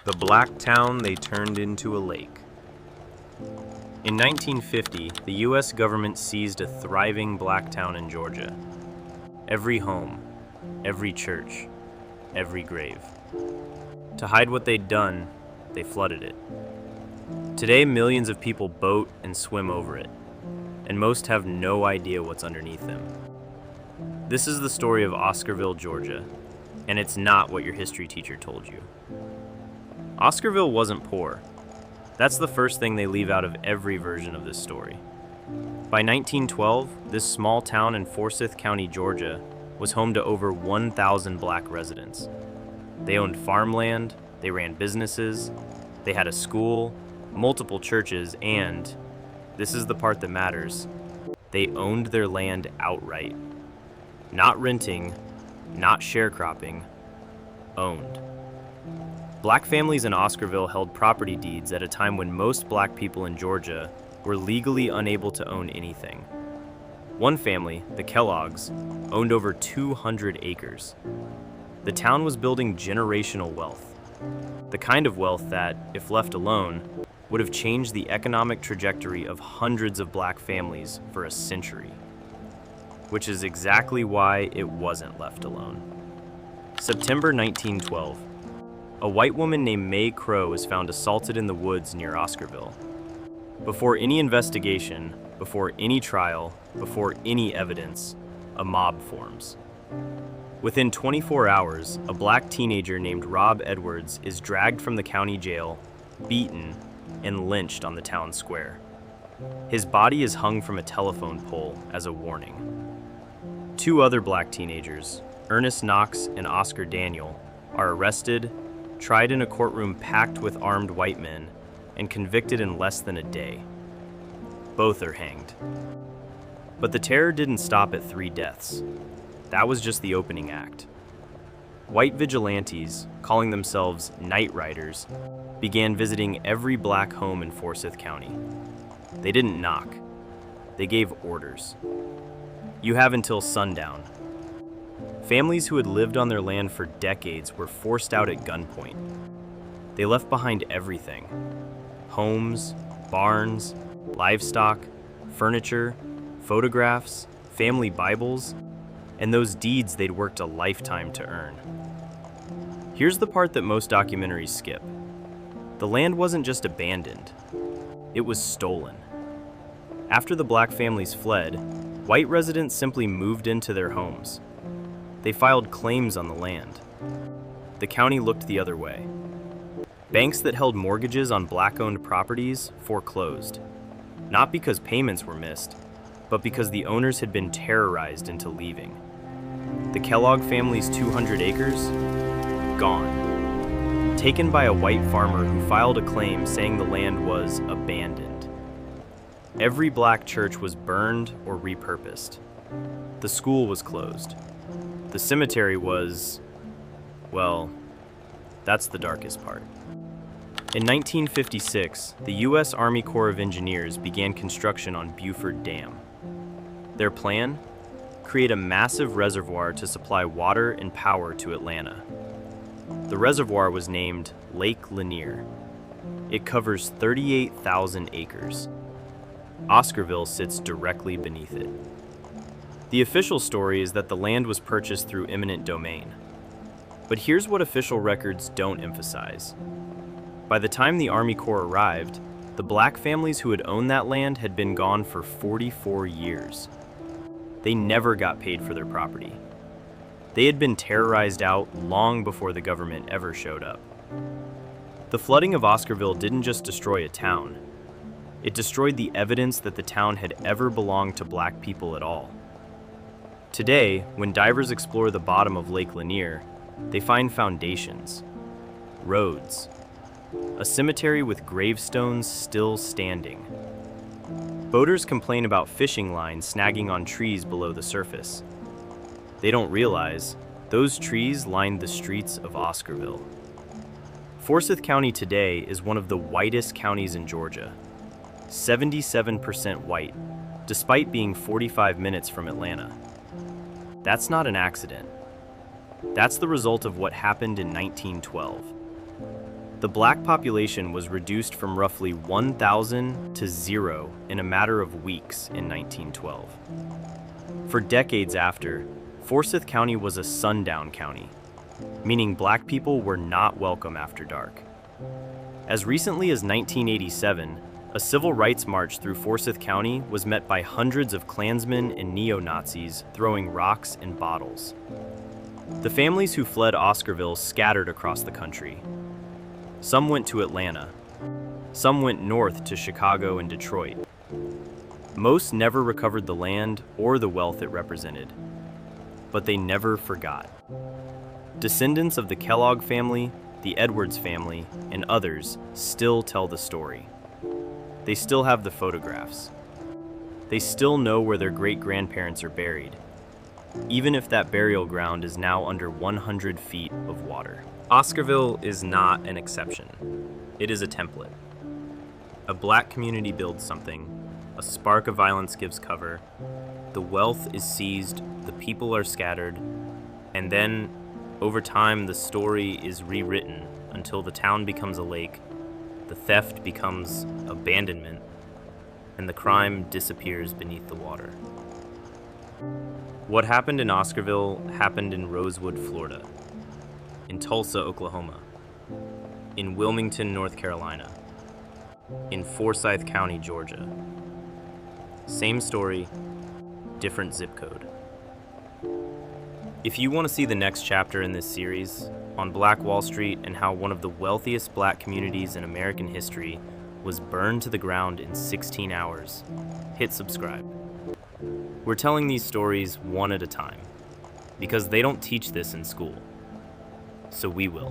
The black town they turned into a lake. In 1950, the U.S. government seized a thriving black town in Georgia. Every home, every church, every grave. To hide what they'd done, they flooded it. Today, millions of people boat and swim over it, and most have no idea what's underneath them. This is the story of Oscarville, Georgia, and it's not what your history teacher told you. Oscarville wasn't poor. That's the first thing they leave out of every version of this story. By 1912, this small town in Forsyth County, Georgia, was home to over 1,000 black residents. They owned farmland, they ran businesses, they had a school, multiple churches, and, this is the part that matters, they owned their land outright. Not renting, not sharecropping, owned. Black families in Oscarville held property deeds at a time when most black people in Georgia were legally unable to own anything. One family, the Kellogg's, owned over 200 acres. The town was building generational wealth, the kind of wealth that, if left alone, would have changed the economic trajectory of hundreds of black families for a century. Which is exactly why it wasn't left alone. September 1912. A white woman named Mae Crow was found assaulted in the woods near Oscarville. Before any investigation, before any trial, before any evidence, a mob forms. Within 24 hours, a black teenager named Rob Edwards is dragged from the county jail, beaten, and lynched on the town square. His body is hung from a telephone pole as a warning. Two other black teenagers, Ernest Knox and Oscar Daniel, are arrested, tried in a courtroom packed with armed white men, and convicted in less than a day. Both are hanged. But the terror didn't stop at 3 deaths. That was just the opening act. White vigilantes, calling themselves night riders, began visiting every black home in Forsyth County. They didn't knock. They gave orders. You have until sundown. Families who had lived on their land for decades were forced out at gunpoint. They left behind everything: homes, barns, livestock, furniture, photographs, family Bibles, and those deeds they'd worked a lifetime to earn. Here's the part that most documentaries skip. The land wasn't just abandoned, it was stolen. After the black families fled, white residents simply moved into their homes. They filed claims on the land. The county looked the other way. Banks that held mortgages on black-owned properties foreclosed, not because payments were missed, but because the owners had been terrorized into leaving. The Kellogg family's 200 acres? Gone. Taken by a white farmer who filed a claim saying the land was abandoned. Every black church was burned or repurposed. The school was closed. The cemetery was, well, that's the darkest part. In 1956, the U.S. Army Corps of Engineers began construction on Buford Dam. Their plan? Create a massive reservoir to supply water and power to Atlanta. The reservoir was named Lake Lanier. It covers 38,000 acres. Oscarville sits directly beneath it. The official story is that the land was purchased through eminent domain. But here's what official records don't emphasize. By the time the Army Corps arrived, the black families who had owned that land had been gone for 44 years. They never got paid for their property. They had been terrorized out long before the government ever showed up. The flooding of Oscarville didn't just destroy a town. It destroyed the evidence that the town had ever belonged to black people at all. Today, when divers explore the bottom of Lake Lanier, they find foundations, roads, a cemetery with gravestones still standing. Boaters complain about fishing lines snagging on trees below the surface. They don't realize those trees lined the streets of Oscarville. Forsyth County today is one of the whitest counties in Georgia, 77% white, despite being 45 minutes from Atlanta. That's not an accident. That's the result of what happened in 1912. The black population was reduced from roughly 1,000 to 0 in a matter of weeks in 1912. For decades after, Forsyth County was a sundown county, meaning black people were not welcome after dark. As recently as 1987, a civil rights march through Forsyth County was met by hundreds of Klansmen and neo-Nazis throwing rocks and bottles. The families who fled Oscarville scattered across the country. Some went to Atlanta. Some went north to Chicago and Detroit. Most never recovered the land or the wealth it represented, but they never forgot. Descendants of the Kellogg family, the Edwards family, and others still tell the story. They still have the photographs. They still know where their great-grandparents are buried, even if that burial ground is now under 100 feet of water. Oscarville is not an exception. It is a template. A black community builds something, a spark of violence gives cover, the wealth is seized, the people are scattered, and then, over time, the story is rewritten until the town becomes a lake, the theft becomes abandonment, and the crime disappears beneath the water. What happened in Oscarville happened in Rosewood, Florida, in Tulsa, Oklahoma, in Wilmington, North Carolina, in Forsyth County, Georgia. Same story, different zip code. If you want to see the next chapter in this series on Black Wall Street and how one of the wealthiest black communities in American history was burned to the ground in 16 hours, hit subscribe. We're telling these stories one at a time because they don't teach this in school. So we will.